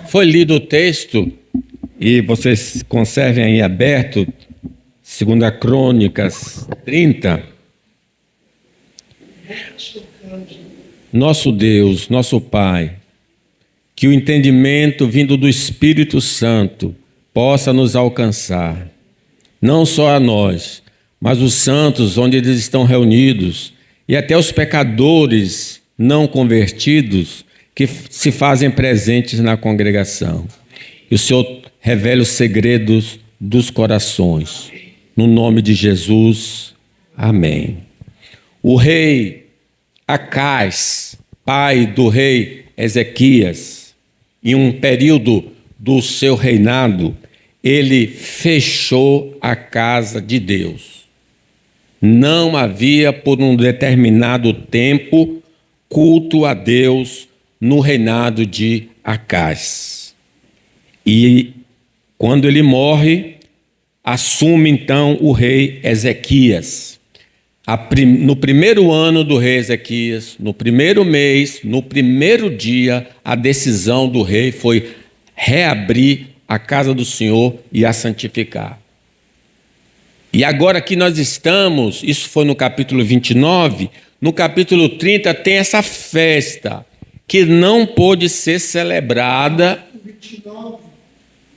Foi lido o texto e vocês conservem aí aberto, 2 Crônicas 30. Nosso Deus, nosso Pai, que o entendimento vindo do Espírito Santo possa nos alcançar, não só a nós, mas os santos onde eles estão reunidos e até os pecadores não convertidos que se fazem presentes na congregação. E o Senhor revele os segredos dos corações. No nome de Jesus, amém. O rei Acais, pai do rei Ezequias, em um período do seu reinado, ele fechou a casa de Deus. Não havia, por um determinado tempo, culto a Deus no reinado de Acais. E quando ele morre, assume então o rei Ezequias. No primeiro ano do rei Ezequias, no primeiro mês, no primeiro dia, a decisão do rei foi reabrir a casa do Senhor e a santificar. E agora que nós estamos, isso foi no capítulo 29, no capítulo 30 tem essa festa que não pôde ser celebrada.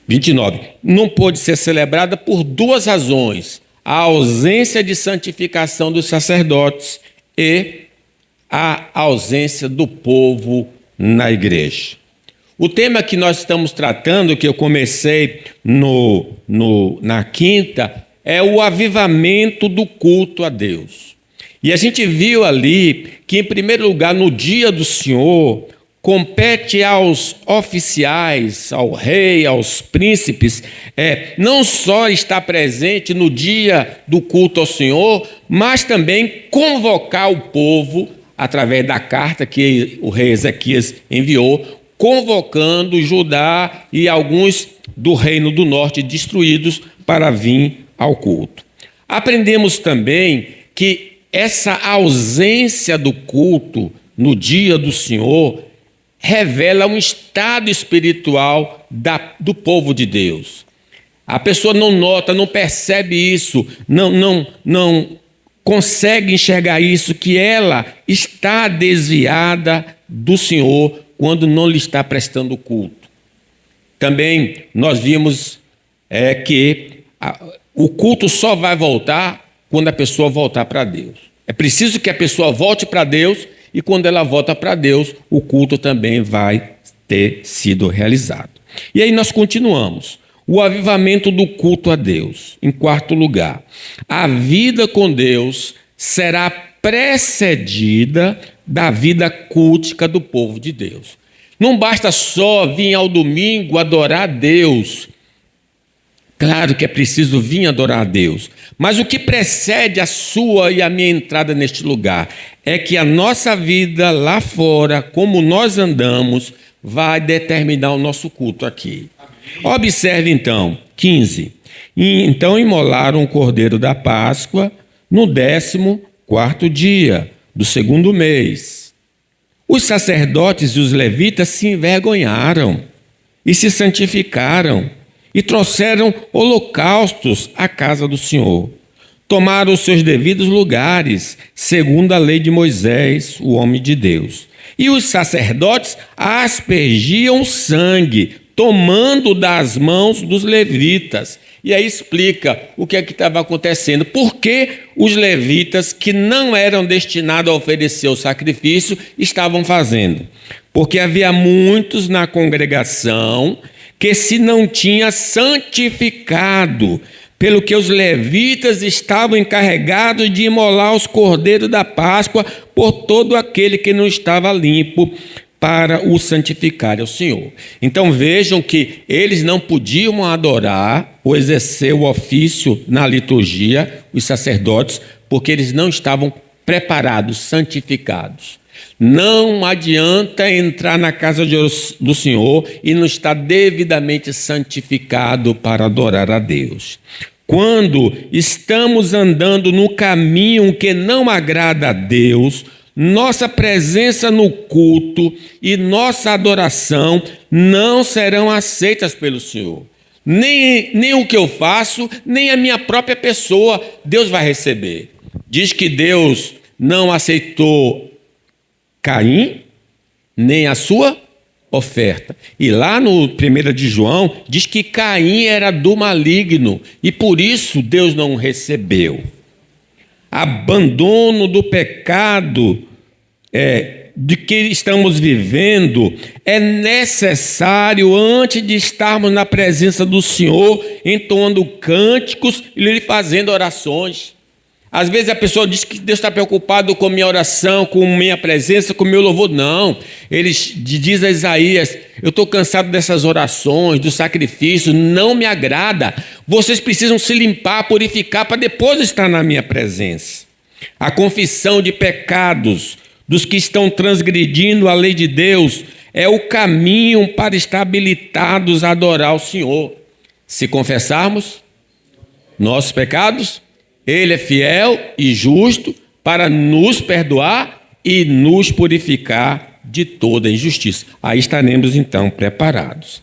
29. Não pôde ser celebrada por duas razões: a ausência de santificação dos sacerdotes e a ausência do povo na igreja. O tema que nós estamos tratando, que eu comecei na quinta, é o avivamento do culto a Deus. E a gente viu ali que, em primeiro lugar, no dia do Senhor, compete aos oficiais, ao rei, aos príncipes, não só estar presente no dia do culto ao Senhor, mas também convocar o povo, através da carta que o rei Ezequias enviou, convocando Judá e alguns do reino do norte destruídos para vir ao culto. Aprendemos também que essa ausência do culto no dia do Senhor revela um estado espiritual do povo de Deus. A pessoa não nota, não percebe isso, não consegue enxergar isso, que ela está desviada do Senhor quando não lhe está prestando culto. Também nós vimos que o culto só vai voltar quando a pessoa voltar para Deus. É preciso que a pessoa volte para Deus, e quando ela volta para Deus, o culto também vai ter sido realizado. E aí nós continuamos. O avivamento do culto a Deus. Em quarto lugar, a vida com Deus será precedida da vida cultica do povo de Deus. Não basta só vir ao domingo adorar a Deus. Claro que é preciso vir adorar a Deus, mas o que precede a sua e a minha entrada neste lugar é que a nossa vida lá fora, como nós andamos, vai determinar o nosso culto aqui. Observe então, 15. Então imolaram o cordeiro da Páscoa no 14º dia do segundo mês. Os sacerdotes e os levitas se envergonharam e se santificaram e trouxeram holocaustos à casa do Senhor. Tomaram os seus devidos lugares, segundo a lei de Moisés, o homem de Deus. E os sacerdotes aspergiam sangue, tomando das mãos dos levitas. E aí explica o que é que estava acontecendo. Por que os levitas, que não eram destinados a oferecer o sacrifício, estavam fazendo? Porque havia muitos na congregação que se não tinha santificado, pelo que os levitas estavam encarregados de imolar os cordeiros da Páscoa por todo aquele que não estava limpo, para o santificar ao Senhor. Então vejam que eles não podiam adorar ou exercer o ofício na liturgia, os sacerdotes, porque eles não estavam preparados, santificados. Não adianta entrar na casa do Senhor e não estar devidamente santificado para adorar a Deus. Quando estamos andando no caminho que não agrada a Deus, nossa presença no culto e nossa adoração não serão aceitas pelo Senhor. Nem o que eu faço, nem a minha própria pessoa, Deus vai receber. Diz que Deus não aceitou Caim, nem a sua oferta. E lá no 1 de João, diz que Caim era do maligno, e por isso Deus não recebeu. Abandono do pecado de que estamos vivendo é necessário antes de estarmos na presença do Senhor, entoando cânticos e lhe fazendo orações. Às vezes a pessoa diz que Deus está preocupado com minha oração, com minha presença, com meu louvor. Não, ele diz a Isaías: eu estou cansado dessas orações, do sacrifício, não me agrada. Vocês precisam se limpar, purificar, para depois estar na minha presença. A confissão de pecados dos que estão transgredindo a lei de Deus é o caminho para estar habilitados a adorar o Senhor. Se confessarmos nossos pecados, Ele é fiel e justo para nos perdoar e nos purificar de toda injustiça. Aí estaremos então preparados.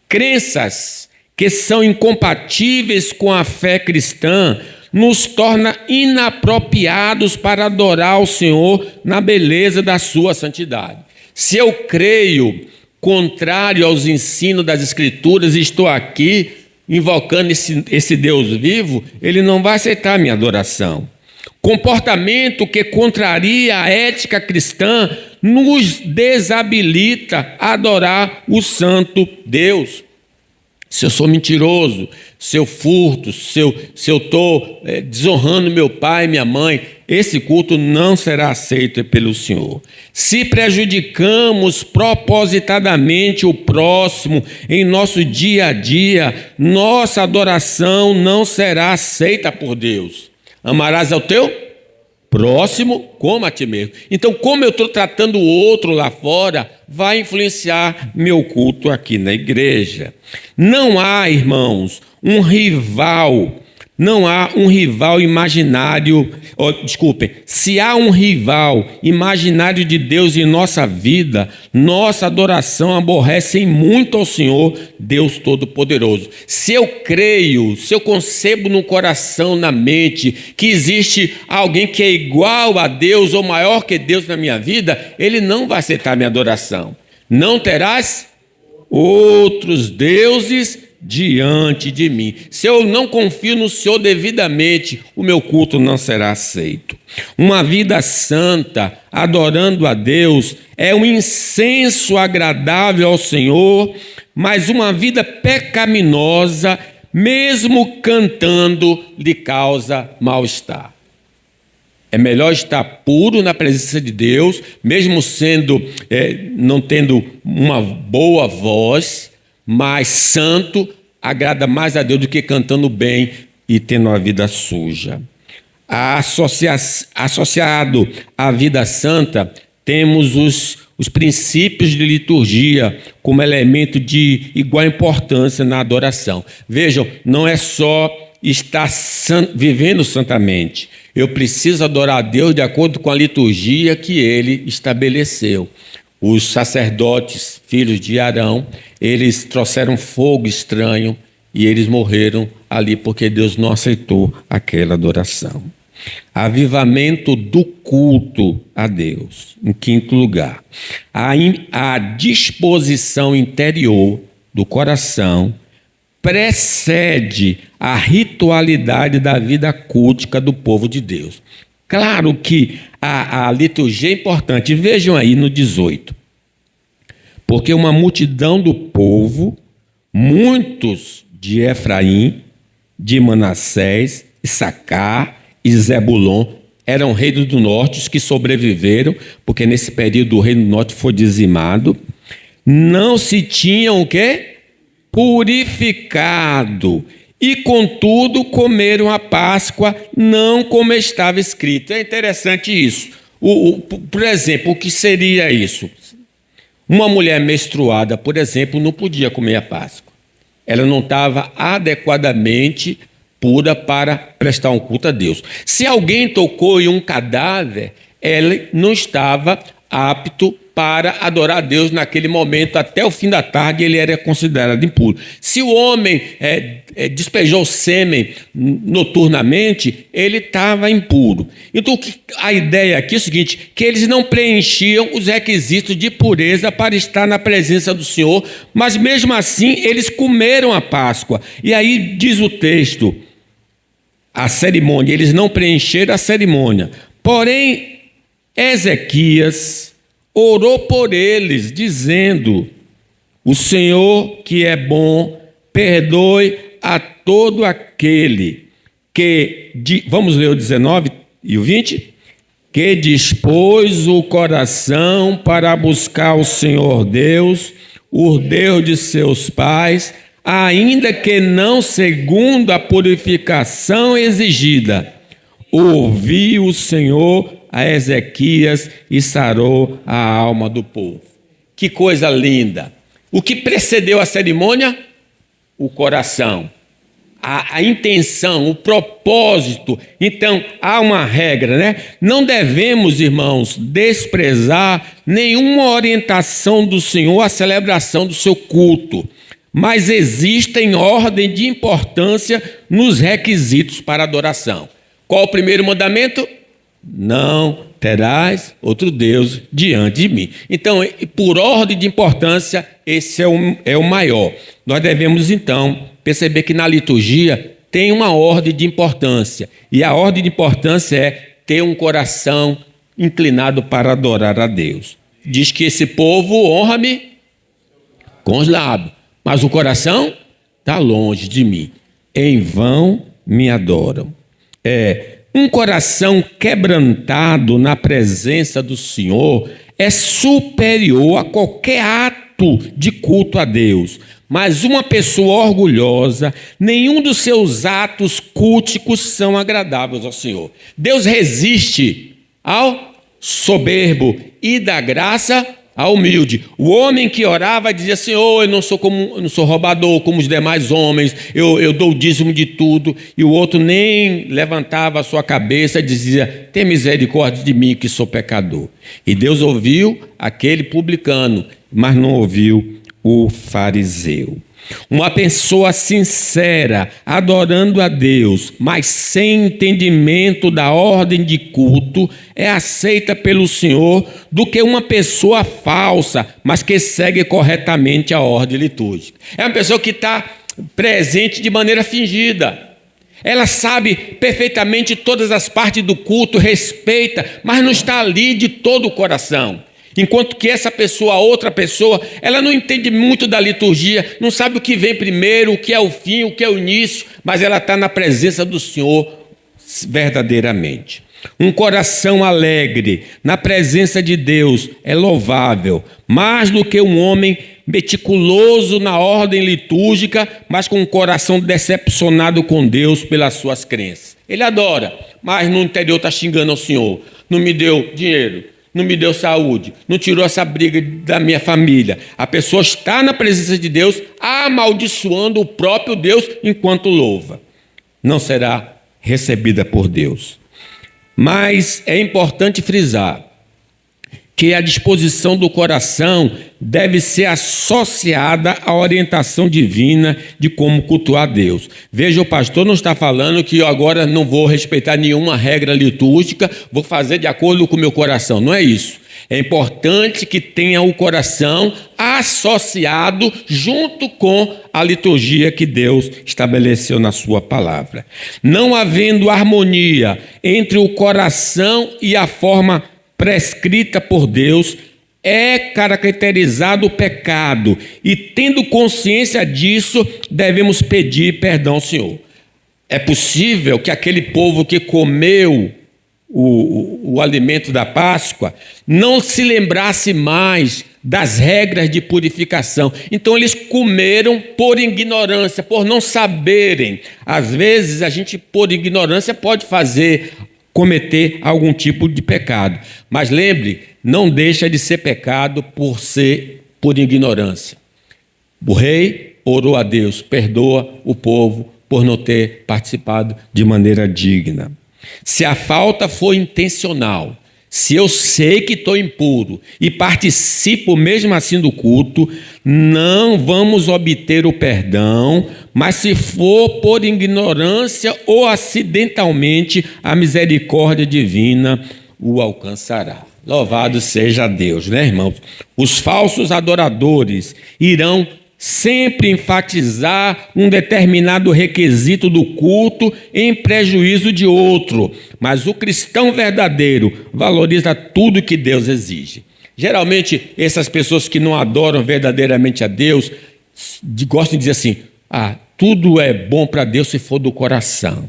Crenças que são incompatíveis com a fé cristã nos torna inapropriados para adorar o Senhor na beleza da sua santidade. Se eu creio contrário aos ensinos das Escrituras e estou aqui invocando esse Deus vivo, Ele não vai aceitar a minha adoração. Comportamento que contraria a ética cristã nos desabilita a adorar o santo Deus. Se eu sou mentiroso, se eu furto, se eu estou desonrando meu pai e minha mãe, esse culto não será aceito pelo Senhor. Se prejudicamos propositadamente o próximo em nosso dia a dia, nossa adoração não será aceita por Deus. Amarás ao teu próximo como a ti mesmo. Então, como eu estou tratando o outro lá fora, vai influenciar meu culto aqui na igreja. Não há, irmãos, não há um rival imaginário, se há um rival imaginário de Deus em nossa vida, nossa adoração aborrece muito ao Senhor, Deus Todo-Poderoso. Se eu creio, se eu concebo no coração, na mente, que existe alguém que é igual a Deus ou maior que Deus na minha vida, Ele não vai aceitar minha adoração. Não terás outros deuses diante de mim. Se eu não confio no Senhor devidamente, o meu culto não será aceito. Uma vida santa, adorando a Deus, é um incenso agradável ao Senhor, mas uma vida pecaminosa, mesmo cantando, lhe causa mal-estar. É melhor estar puro na presença de Deus, mesmo não tendo uma boa voz, mas santo, agrada mais a Deus do que cantando bem e tendo uma vida suja. Associado à vida santa, temos os princípios de liturgia como elemento de igual importância na adoração. Vejam, não é só estar vivendo santamente. Eu preciso adorar a Deus de acordo com a liturgia que Ele estabeleceu. Os sacerdotes, filhos de Arão, eles trouxeram fogo estranho e eles morreram ali porque Deus não aceitou aquela adoração. Avivamento do culto a Deus. Em quinto lugar, a disposição interior do coração precede a ritualidade da vida cultica do povo de Deus. Claro que a liturgia é importante. Vejam aí no 18. Porque uma multidão do povo, muitos de Efraim, de Manassés, Issacar e Zebulon, eram reis do norte, os que sobreviveram, porque nesse período o reino do norte foi dizimado, não se tinham o quê? Purificado. E, contudo, comeram a Páscoa, não como estava escrito. É interessante isso. Por exemplo, o que seria isso? Uma mulher menstruada, por exemplo, não podia comer a Páscoa. Ela não estava adequadamente pura para prestar um culto a Deus. Se alguém tocou em um cadáver, ele não estava apto para adorar a Deus naquele momento. Até o fim da tarde ele era considerado impuro. Se o homem despejou sêmen noturnamente, ele estava impuro. Então a ideia aqui é o seguinte, que eles não preenchiam os requisitos de pureza para estar na presença do Senhor, mas mesmo assim eles comeram a Páscoa. E aí diz o texto, a cerimônia, eles não preencheram a cerimônia. Porém, Ezequias orou por eles, dizendo: o Senhor que é bom, perdoe a todo aquele que, vamos ler o 19 e o 20? Que dispôs o coração para buscar o Senhor Deus, o Deus de seus pais, ainda que não segundo a purificação exigida. Ouviu o Senhor a Ezequias e sarou a alma do povo. Que coisa linda! O que precedeu a cerimônia? O coração, a intenção, o propósito. Então, há uma regra, né? Não devemos, irmãos, desprezar nenhuma orientação do Senhor à celebração do seu culto, mas existem ordem de importância nos requisitos para adoração. Qual o primeiro mandamento? Não terás outro Deus diante de mim. Então, por ordem de importância, esse é o maior. Nós devemos, então, perceber que na liturgia tem uma ordem de importância. E a ordem de importância é ter um coração inclinado para adorar a Deus. Diz que esse povo honra-me com os lábios, mas o coração está longe de mim. Em vão me adoram. Um coração quebrantado na presença do Senhor é superior a qualquer ato de culto a Deus. Mas uma pessoa orgulhosa, nenhum dos seus atos culticos são agradáveis ao Senhor. Deus resiste ao soberbo e dá graça ao humilde. O homem que orava dizia: Senhor, eu não sou roubador como os demais homens, eu dou o dízimo de tudo. E o outro nem levantava a sua cabeça e dizia: tem misericórdia de mim que sou pecador. E Deus ouviu aquele publicano, mas não ouviu o fariseu. Uma pessoa sincera, adorando a Deus, mas sem entendimento da ordem de culto, é aceita pelo Senhor do que uma pessoa falsa, mas que segue corretamente a ordem litúrgica. É uma pessoa que está presente de maneira fingida. Ela sabe perfeitamente todas as partes do culto, respeita, mas não está ali de todo o coração. Enquanto que essa pessoa, a outra pessoa, ela não entende muito da liturgia, não sabe o que vem primeiro, o que é o fim, o que é o início, mas ela está na presença do Senhor verdadeiramente. Um coração alegre na presença de Deus é louvável, mais do que um homem meticuloso na ordem litúrgica, mas com um coração decepcionado com Deus pelas suas crenças. Ele adora, mas no interior está xingando ao Senhor. Não me deu dinheiro, não me deu saúde, não tirou essa briga da minha família. A pessoa está na presença de Deus, amaldiçoando o próprio Deus enquanto louva. Não será recebida por Deus. Mas é importante frisar que a disposição do coração deve ser associada à orientação divina de como cultuar Deus. Veja, o pastor não está falando que eu agora não vou respeitar nenhuma regra litúrgica, vou fazer de acordo com o meu coração. Não é isso. É importante que tenha o coração associado junto com a liturgia que Deus estabeleceu na sua palavra. Não havendo harmonia entre o coração e a forma prescrita por Deus, é caracterizado o pecado, e tendo consciência disso, devemos pedir perdão ao Senhor. É possível que aquele povo que comeu o alimento da Páscoa não se lembrasse mais das regras de purificação. Então eles comeram por ignorância, por não saberem. Às vezes a gente, por ignorância, pode cometer algum tipo de pecado. Mas lembre, não deixa de ser pecado por ignorância. O rei orou a Deus: perdoa o povo por não ter participado de maneira digna. Se a falta foi intencional, Se eu sei que estou impuro e participo mesmo assim do culto, não vamos obter o perdão, mas se for por ignorância ou acidentalmente, a misericórdia divina o alcançará. Louvado seja Deus, né, irmãos? Os falsos adoradores irão sempre enfatizar um determinado requisito do culto em prejuízo de outro, mas o cristão verdadeiro valoriza tudo que Deus exige. Geralmente, essas pessoas que não adoram verdadeiramente a Deus gostam de dizer assim: tudo é bom para Deus se for do coração.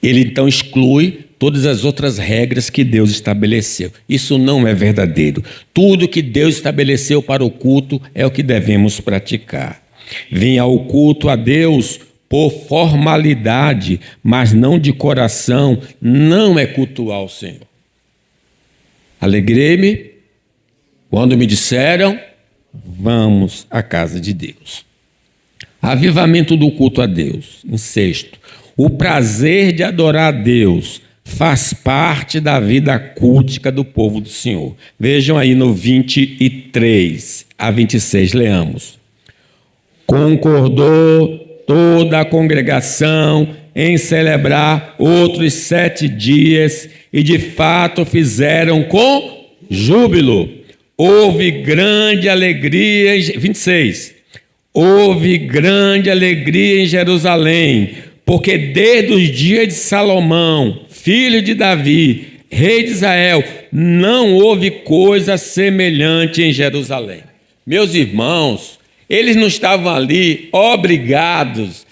Ele então exclui todas as outras regras que Deus estabeleceu. Isso não é verdadeiro. Tudo que Deus estabeleceu para o culto é o que devemos praticar. Vir ao culto a Deus por formalidade, mas não de coração, não é cultuar o Senhor. Alegrei-me quando me disseram: vamos à casa de Deus. Avivamento do culto a Deus. Em sexto, o prazer de adorar a Deus faz parte da vida cultica do povo do Senhor. Vejam aí no 23 a 26, leamos. Concordou toda a congregação em celebrar outros 7 dias e de fato fizeram com júbilo. Houve grande alegria, 26. Houve grande alegria em Jerusalém, porque desde os dias de Salomão, filho de Davi, rei de Israel, não houve coisa semelhante em Jerusalém. Meus irmãos, eles não estavam ali obrigados,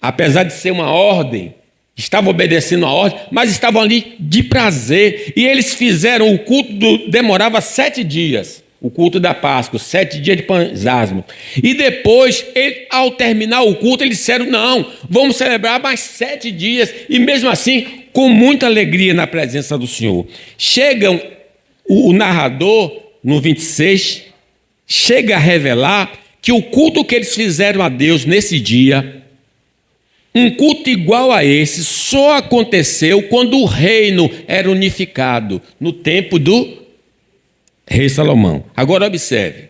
apesar de ser uma ordem, estavam obedecendo a ordem, mas estavam ali de prazer. E eles fizeram o culto, demorava 7 dias. O culto da Páscoa, 7 dias de Pansasmo. E depois, ao terminar o culto, eles disseram: não, vamos celebrar mais 7 dias. E mesmo assim, com muita alegria na presença do Senhor. Chega o narrador, no 26, chega a revelar que o culto que eles fizeram a Deus nesse dia, um culto igual a esse, só aconteceu quando o reino era unificado, no tempo do rei Salomão. Agora observe,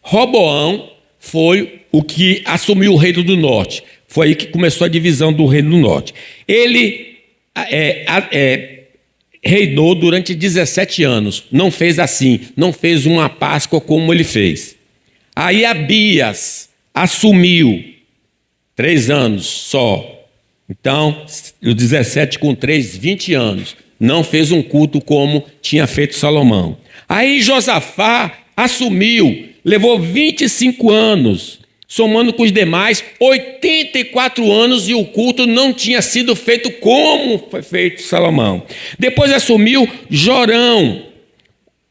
Roboão foi o que assumiu o reino do norte. Foi aí que começou a divisão do reino do norte. Ele reinou durante 17 anos. Não fez assim, não fez uma Páscoa como ele fez. Aí Abias assumiu 3 anos só. Então, o 17 com 3, 20 anos. Não fez um culto como tinha feito Salomão. Aí Josafá assumiu, levou 25 anos, somando com os demais, 84 anos, e o culto não tinha sido feito como foi feito Salomão. Depois assumiu Jorão,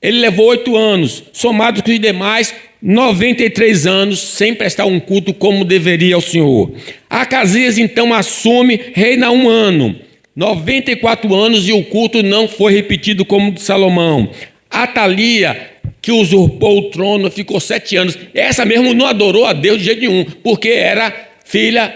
ele levou 8 anos, somado com os demais, 93 anos, sem prestar um culto como deveria ao Senhor. Acasias então assume, reina 1 ano, 94 anos, e o culto não foi repetido como o de Salomão. Atalia, que usurpou o trono, ficou 7 anos. Essa mesmo não adorou a Deus de jeito nenhum, porque era filha,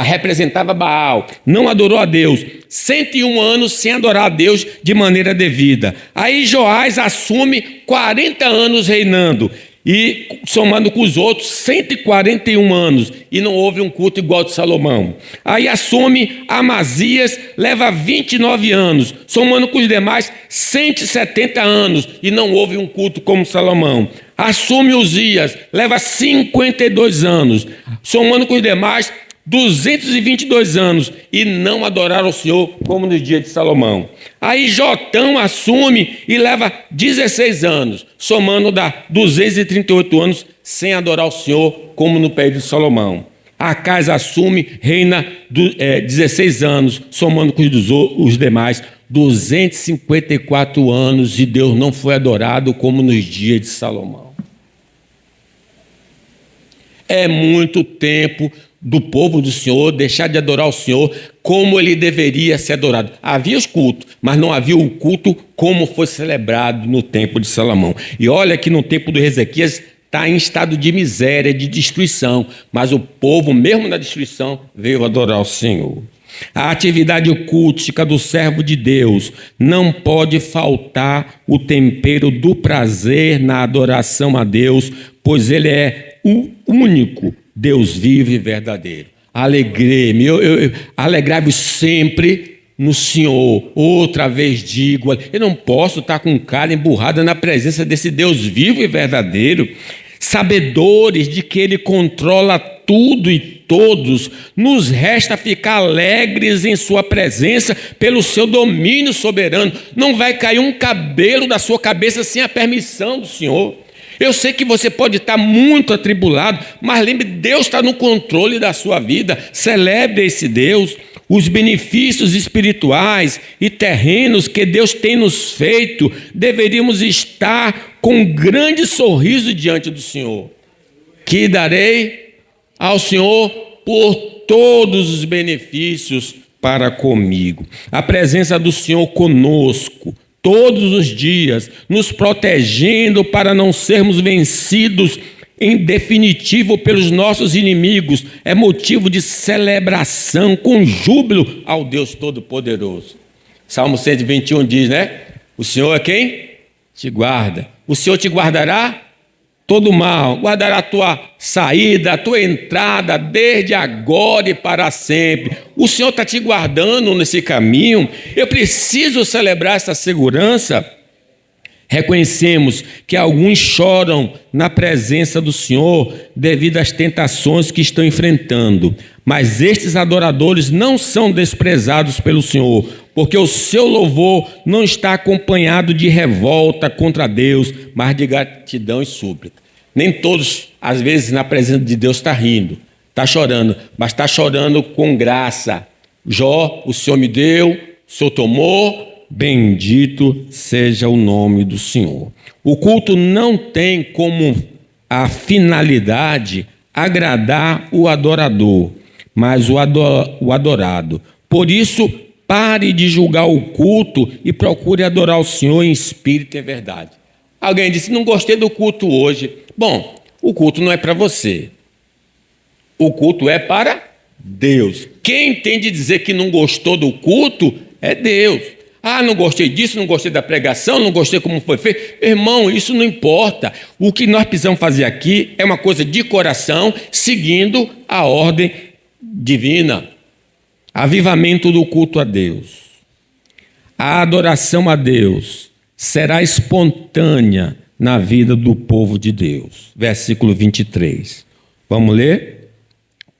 representava Baal. Não adorou a Deus. 101 anos sem adorar a Deus de maneira devida. Aí Joás assume 40 anos reinando. E somando com os outros, 141 anos, e não houve um culto igual ao de Salomão. Aí assume Amazias, leva 29 anos, somando com os demais, 170 anos, e não houve um culto como Salomão. Assume Uzias, leva 52 anos, somando com os demais, 222 anos, e não adoraram o Senhor como no dia de Salomão. Aí Jotão assume e leva 16 anos, somando dá 238 anos sem adorar o Senhor como no período de Salomão. Acais assume, reina 16 anos, somando com os demais 254 anos, e Deus não foi adorado como nos dias de Salomão. É muito tempo do povo do Senhor deixar de adorar o Senhor como ele deveria ser adorado. Havia os cultos, mas não havia o culto como foi celebrado no tempo de Salomão. E olha que no tempo do Ezequias está em estado de miséria, de destruição, mas o povo, mesmo na destruição, veio adorar o Senhor. A atividade cultística do servo de Deus não pode faltar o tempero do prazer na adoração a Deus, pois Ele é o único Deus vivo e verdadeiro. Alegrai-me, alegrai-vos sempre no Senhor. Outra vez digo, eu não posso estar com cara emburrada na presença desse Deus vivo e verdadeiro, sabedores de que Ele controla tudo e todos. Nos resta ficar alegres em sua presença pelo seu domínio soberano. Não vai cair um cabelo da sua cabeça sem a permissão do Senhor. Eu sei que você pode estar muito atribulado, mas lembre, Deus está no controle da sua vida. Celebre esse Deus. Os benefícios espirituais e terrenos que Deus tem nos feito, deveríamos estar com um grande sorriso diante do Senhor. Que darei ao Senhor por todos os benefícios para comigo. A presença do Senhor conosco, todos os dias, nos protegendo para não sermos vencidos em definitivo pelos nossos inimigos, é motivo de celebração com júbilo ao Deus Todo-Poderoso. Salmo 121 diz, né? O Senhor é quem? Te guarda. O Senhor te guardará todo mal, guardará a tua saída, a tua entrada, desde agora e para sempre. O Senhor está te guardando nesse caminho. Eu preciso celebrar essa segurança. Reconhecemos que alguns choram na presença do Senhor devido às tentações que estão enfrentando, mas estes adoradores não são desprezados pelo Senhor, porque o seu louvor não está acompanhado de revolta contra Deus, mas de gratidão e súplica. Nem todos, às vezes, na presença de Deus está rindo, está chorando, mas está chorando com graça. Jó, o Senhor me deu, o Senhor tomou, bendito seja o nome do Senhor. O culto não tem como a finalidade agradar o adorador, mas o adorado. Por isso, pare de julgar o culto e procure adorar o Senhor em espírito e em verdade. Alguém disse, não gostei do culto hoje. Bom, o culto não é para você. O culto é para Deus. Quem tem de dizer que não gostou do culto é Deus. Ah, não gostei disso, não gostei da pregação, não gostei como foi feito. Irmão, isso não importa. O que nós precisamos fazer aqui é uma coisa de coração, seguindo a ordem divina. Avivamento do culto a Deus. A adoração a Deus será espontânea na vida do povo de Deus. Versículo 23. Vamos ler?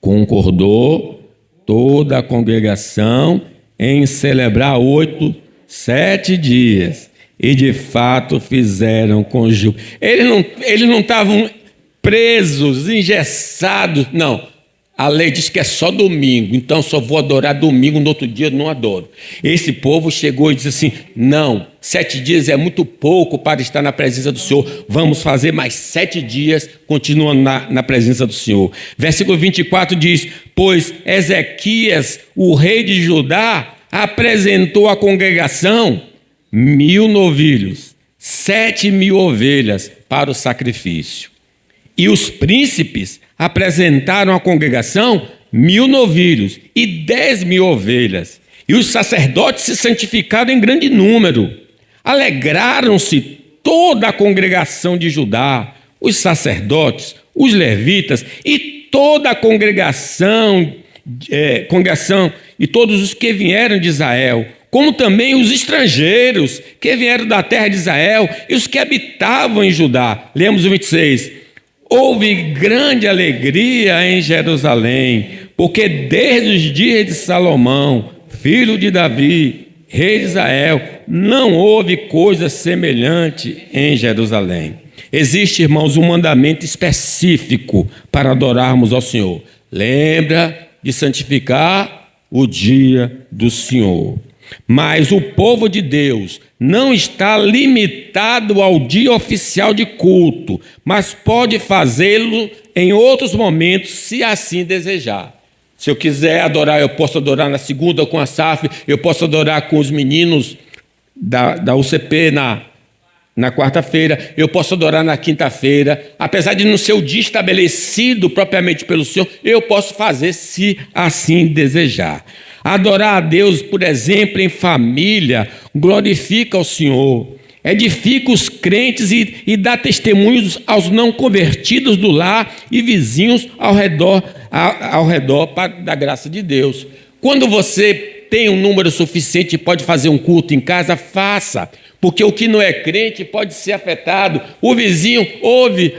Concordou toda a congregação em celebrar 7 dias, e de fato fizeram com júbilo. Eles não estavam presos, engessados, não. A lei diz que é só domingo, então só vou adorar domingo, no outro dia eu não adoro. Esse povo chegou e disse assim, não, 7 dias é muito pouco para estar na presença do Senhor, vamos fazer mais 7 dias, continuando na presença do Senhor. Versículo 24 diz, pois Ezequias, o rei de Judá, apresentou à congregação 1.000 novilhos, 7.000 ovelhas para o sacrifício. E os príncipes apresentaram à congregação 1.000 novilhos e 10.000 ovelhas. E os sacerdotes se santificaram em grande número. Alegraram-se toda a congregação de Judá, os sacerdotes, os levitas e toda a congregação e todos os que vieram de Israel, como também os estrangeiros que vieram da terra de Israel e os que habitavam em Judá. Lemos o 26. Houve grande alegria em Jerusalém, porque desde os dias de Salomão, filho de Davi, rei de Israel, não houve coisa semelhante em Jerusalém. Existe, irmãos, um mandamento específico para adorarmos ao Senhor. Lembra de santificar o dia do Senhor. Mas o povo de Deus não está limitado ao dia oficial de culto, mas pode fazê-lo em outros momentos, se assim desejar. Se eu quiser adorar, eu posso adorar na segunda com a SAF, eu posso adorar com os meninos da UCP na quarta-feira, eu posso adorar na quinta-feira. Apesar de não ser o dia estabelecido propriamente pelo Senhor, eu posso fazer se assim desejar. Adorar a Deus, por exemplo, em família, glorifica o Senhor. Edifica os crentes e dá testemunhos aos não convertidos do lar e vizinhos ao redor da graça de Deus. Quando você tem um número suficiente e pode fazer um culto em casa, faça, porque o que não é crente pode ser afetado. O vizinho ouve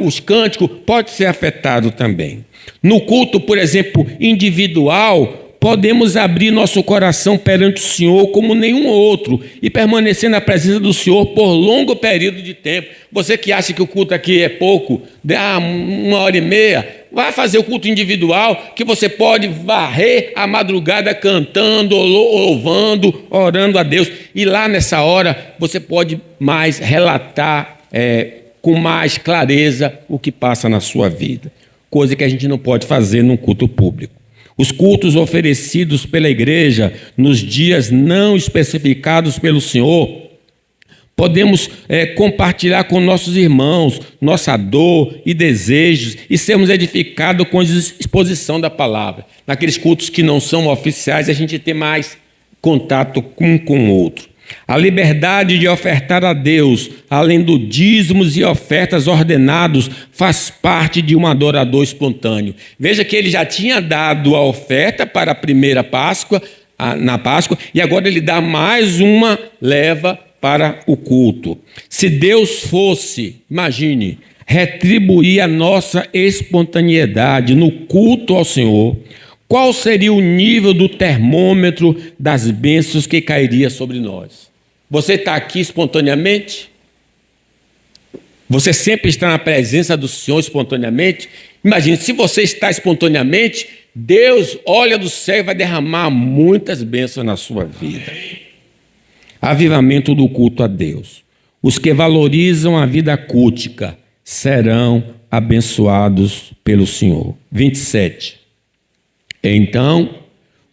os cânticos, pode ser afetado também. No culto, por exemplo, individual, podemos abrir nosso coração perante o Senhor como nenhum outro e permanecer na presença do Senhor por longo período de tempo. Você que acha que o culto aqui é pouco, 1h30, vai fazer o culto individual, que você pode varrer a madrugada cantando, louvando, orando a Deus. E lá nessa hora você pode mais relatar com mais clareza o que passa na sua vida. Coisa que a gente não pode fazer num culto público. Os cultos oferecidos pela igreja nos dias não especificados pelo Senhor, podemos compartilhar com nossos irmãos nossa dor e desejos e sermos edificados com a exposição da palavra. Naqueles cultos que não são oficiais, a gente tem mais contato um com o outro. A liberdade de ofertar a Deus, além do dízimos e ofertas ordenados, faz parte de um adorador espontâneo. Veja que ele já tinha dado a oferta para a primeira Páscoa, na Páscoa, e agora ele dá mais uma leva para o culto. Se Deus fosse, imagine, retribuir a nossa espontaneidade no culto ao Senhor, qual seria o nível do termômetro das bênçãos que cairia sobre nós? Você está aqui espontaneamente? Você sempre está na presença do Senhor espontaneamente? Imagine, se você está espontaneamente, Deus olha do céu e vai derramar muitas bênçãos na sua vida. Avivamento do culto a Deus. Os que valorizam a vida cultica serão abençoados pelo Senhor. 27. Então,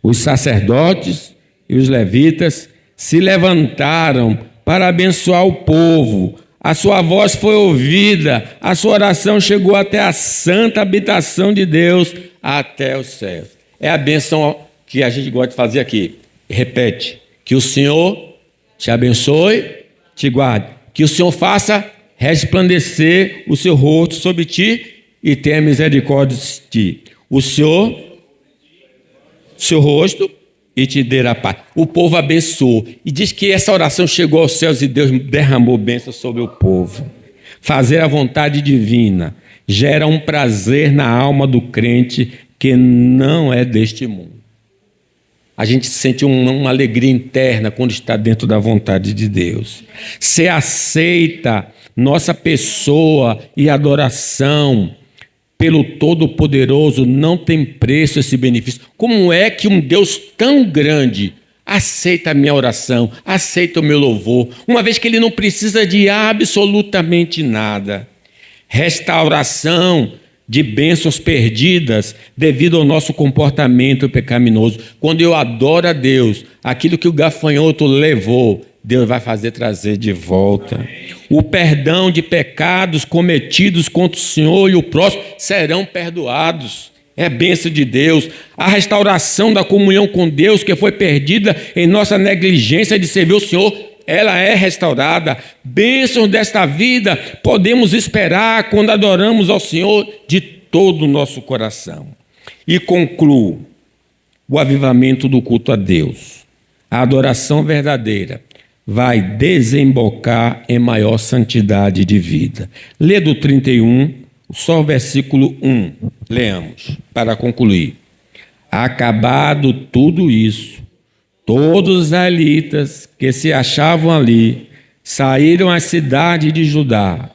os sacerdotes e os levitas se levantaram para abençoar o povo. A sua voz foi ouvida, a sua oração chegou até a santa habitação de Deus, até os céus. É a bênção que a gente gosta de fazer aqui. Repete, que o Senhor te abençoe, te guarde. Que o Senhor faça resplandecer o seu rosto sobre ti e tenha misericórdia de ti. O Senhor seu rosto e te dê a paz. O povo abençoou. E diz que essa oração chegou aos céus e Deus derramou bênção sobre o povo. Fazer a vontade divina gera um prazer na alma do crente que não é deste mundo. A gente sente uma alegria interna quando está dentro da vontade de Deus. Se aceita nossa pessoa e adoração pelo Todo-Poderoso, não tem preço esse benefício. Como é que um Deus tão grande aceita a minha oração, aceita o meu louvor, uma vez que Ele não precisa de absolutamente nada? Restauração de bênçãos perdidas devido ao nosso comportamento pecaminoso. Quando eu adoro a Deus, aquilo que o gafanhoto levou, Deus vai trazer de volta. O perdão de pecados cometidos contra o Senhor e o próximo serão perdoados. É a bênção de Deus. A restauração da comunhão com Deus que foi perdida em nossa negligência de servir o Senhor, ela é restaurada. Bênçãos desta vida podemos esperar quando adoramos ao Senhor de todo o nosso coração. E concluo o avivamento do culto a Deus. A adoração verdadeira vai desembocar em maior santidade de vida. Lê do 31, só o versículo 1. Leamos, para concluir. Acabado tudo isso, todos os israelitas que se achavam ali saíram à cidade de Judá,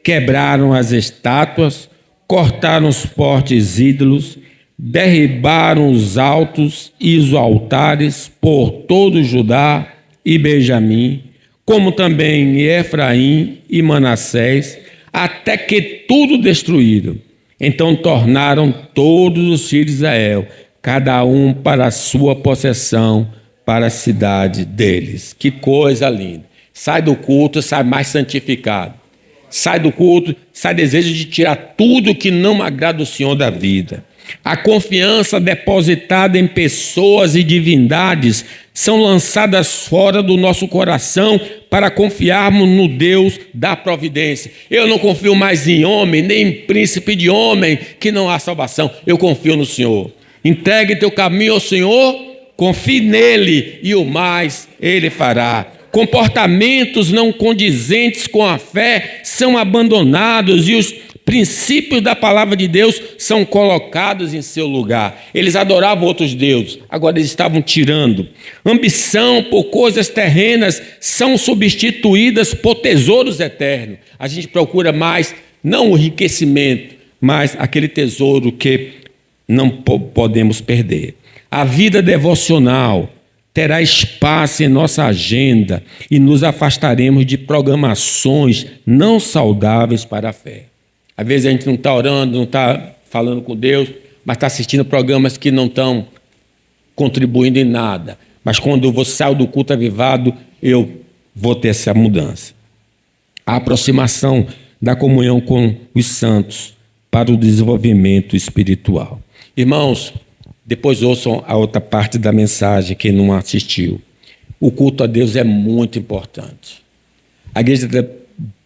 quebraram as estátuas, cortaram os fortes ídolos, derribaram os altos e os altares por todo Judá e Benjamim, como também Efraim e Manassés, até que tudo destruíram. Então tornaram todos os filhos de Israel, cada um para a sua possessão, para a cidade deles. Que coisa linda! Sai do culto, sai mais santificado. Sai do culto, sai desejo de tirar tudo que não agrada o Senhor da vida. A confiança depositada em pessoas e divindades são lançadas fora do nosso coração para confiarmos no Deus da providência. Eu não confio mais em homem, nem em príncipe de homem, que não há salvação. Eu confio no Senhor. Entregue teu caminho ao Senhor, confie nele e o mais ele fará. Comportamentos não condizentes com a fé são abandonados e os princípios da palavra de Deus são colocados em seu lugar. Eles adoravam outros deuses, agora eles estavam tirando. Ambição por coisas terrenas são substituídas por tesouros eternos. A gente procura mais, não o enriquecimento, mas aquele tesouro que não podemos perder. A vida devocional terá espaço em nossa agenda e nos afastaremos de programações não saudáveis para a fé. Às vezes a gente não está orando, não está falando com Deus, mas está assistindo programas que não estão contribuindo em nada. Mas quando eu saio do culto avivado, eu vou ter essa mudança. A aproximação da comunhão com os santos para o desenvolvimento espiritual. Irmãos, depois ouçam a outra parte da mensagem, quem não assistiu. O culto a Deus é muito importante. A igreja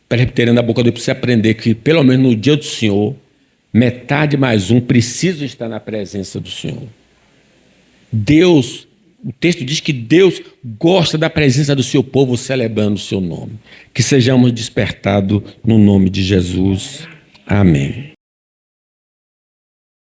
presbiteriana da Boca do Rio precisa aprender que, pelo menos no dia do Senhor, metade mais um precisa estar na presença do Senhor. Deus, o texto diz que Deus gosta da presença do seu povo celebrando o seu nome. Que sejamos despertados no nome de Jesus. Amém.